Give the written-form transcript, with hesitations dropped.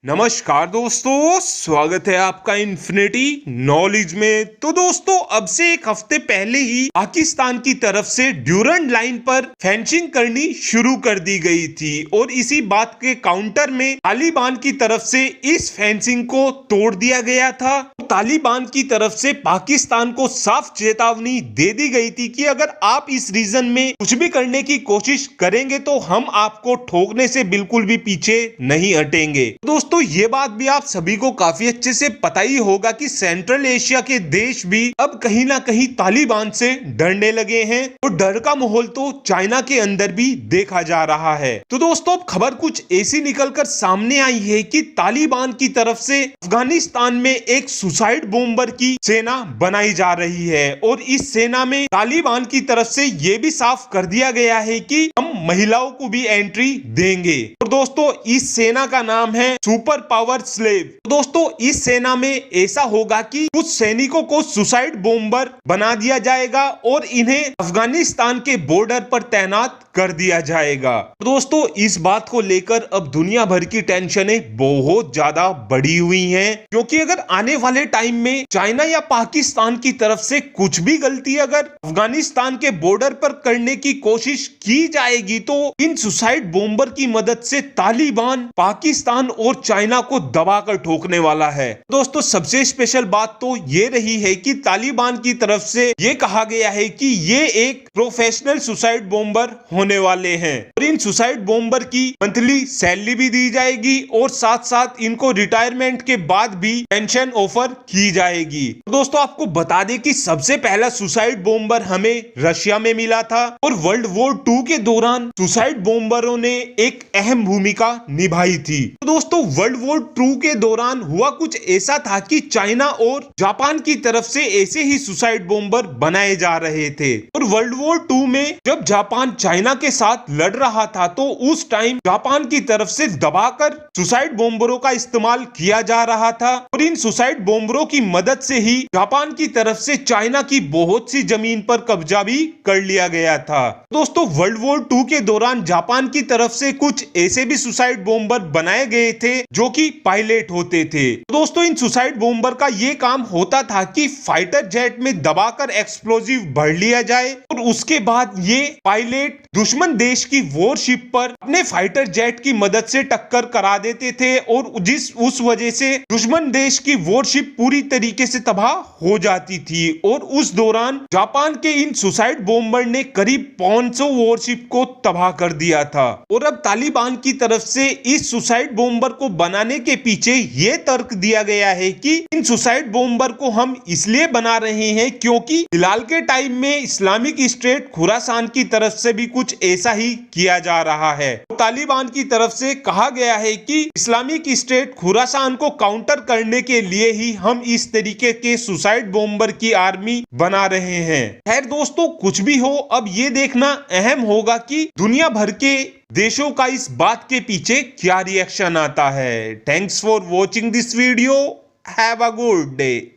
नमस्कार दोस्तों, स्वागत है आपका इन्फिनिटी नॉलेज में। तो दोस्तों, अब से एक हफ्ते पहले ही पाकिस्तान की तरफ से ड्यूरंड लाइन पर फेंसिंग करनी शुरू कर दी गई थी और इसी बात के काउंटर में तालिबान की तरफ से इस फेंसिंग को तोड़ दिया गया था। तालिबान की तरफ से पाकिस्तान को साफ चेतावनी दे दी गई थी कि अगर आप इस रीजन में कुछ भी करने की कोशिश करेंगे तो हम आपको ठोकने से बिल्कुल भी पीछे नहीं हटेंगे। दोस्तों, ये बात भी आप सभी को काफी अच्छे से पता ही होगा कि सेंट्रल एशिया के देश भी अब कहीं ना कहीं तालिबान से डरने लगे हैं और डर का माहौल तो चाइना के अंदर भी देखा जा रहा है। तो दोस्तों, अब खबर कुछ ऐसी निकलकर सामने आई है कि तालिबान की तरफ से अफगानिस्तान में एक सुसाइड बॉम्बर की सेना बनाई जा रही है और इस सेना में तालिबान की तरफ से ये भी साफ कर दिया गया है कि हम महिलाओं को भी एंट्री देंगे। और दोस्तों, इस सेना का नाम है सुपर पावर स्लेव। दोस्तों, इस सेना में ऐसा होगा कि कुछ सैनिकों को सुसाइड बॉम्बर बना दिया जाएगा और इन्हें अफगानिस्तान के बॉर्डर पर तैनात कर दिया जाएगा। दोस्तों, इस बात को लेकर अब दुनिया भर की टेंशनें बहुत ज्यादा बढ़ी हुई हैं, क्योंकि अगर आने वाले टाइम में चाइना या पाकिस्तान की तरफ से कुछ भी गलती अगर अफगानिस्तान के बॉर्डर पर करने की कोशिश की जाएगी तो इन सुसाइड बॉम्बर की मदद से तालिबान पाकिस्तान और चाइना को दबाकर ठोकने वाला है। दोस्तों, सबसे स्पेशल बात तो ये रही है कि तालिबान की तरफ से ये कहा गया है कि ये एक प्रोफेशनल सुसाइड बॉम्बर होने वाले हैं और इन सुसाइड बॉम्बर की मंथली सैलरी भी दी जाएगी और साथ साथ इनको रिटायरमेंट के बाद भी पेंशन ऑफर की जाएगी। दोस्तों, आपको बता दें कि सबसे पहला सुसाइड बॉम्बर हमें रशिया में मिला था और वर्ल्ड वॉर 2 के दौरान सुसाइड बॉम्बरों ने एक अहम भूमिका निभाई थी। तो दोस्तों, वर्ल्ड वॉर 2 के दौरान हुआ कुछ ऐसा था कि चाइना और जापान की तरफ से ऐसे ही सुसाइड बॉम्बर बनाए जा रहे थे और वर्ल्ड वॉर 2 में जब जापान चाइना के साथ लड़ रहा था तो उस टाइम जापान की तरफ से दबाकर सुसाइड बॉम्बरों का इस्तेमाल किया जा रहा था और इन सुसाइड बॉम्बरों की मदद से ही जापान की तरफ से चाइना की बहुत सी जमीन पर कब्जा भी कर लिया गया था। दोस्तों, वर्ल्ड वॉर 2 के दौरान जापान की तरफ से कुछ ऐसे भी सुसाइड बॉम्बर बनाए गए थे जो कि पायलट होते थे। दोस्तों, इन सुसाइड बॉम्बर का ये काम होता था कि फाइटर जेट में दबाकर एक्सप्लोजिव भर लिया जाए और उसके बाद ये पायलट दुश्मन देश की वॉरशिप पर अपने फाइटर जेट की मदद से टक्कर करा देते थे और उस वजह से दुश्मन देश की वॉरशिप पूरी तरीके से तबाह हो जाती थी और उस दौरान जापान के इन सुसाइड बॉम्बर ने करीब 500 वॉरशिप को तबाह कर दिया था। और अब तालिबान की तरफ से इस सुसाइड बॉम्बर को बनाने के पीछे ये तर्क दिया गया है कि इन सुसाइड बॉम्बर को हम इसलिए बना रहे हैं क्योंकि फिलहाल के टाइम में इस्लामिक स्टेट खुरासान की तरफ से भी कुछ ऐसा ही किया जा रहा है। तालिबान की तरफ से कहा गया है कि इस्लामिक स्टेट खुरासान को काउंटर करने के लिए ही हम इस तरीके के सुसाइड बॉम्बर की आर्मी बना रहे हैं। खैर दोस्तों, कुछ भी हो, अब ये देखना अहम होगा कि दुनिया भर के देशों का इस बात के पीछे क्या रिएक्शन आता है। Thanks for watching this video. Have a good day.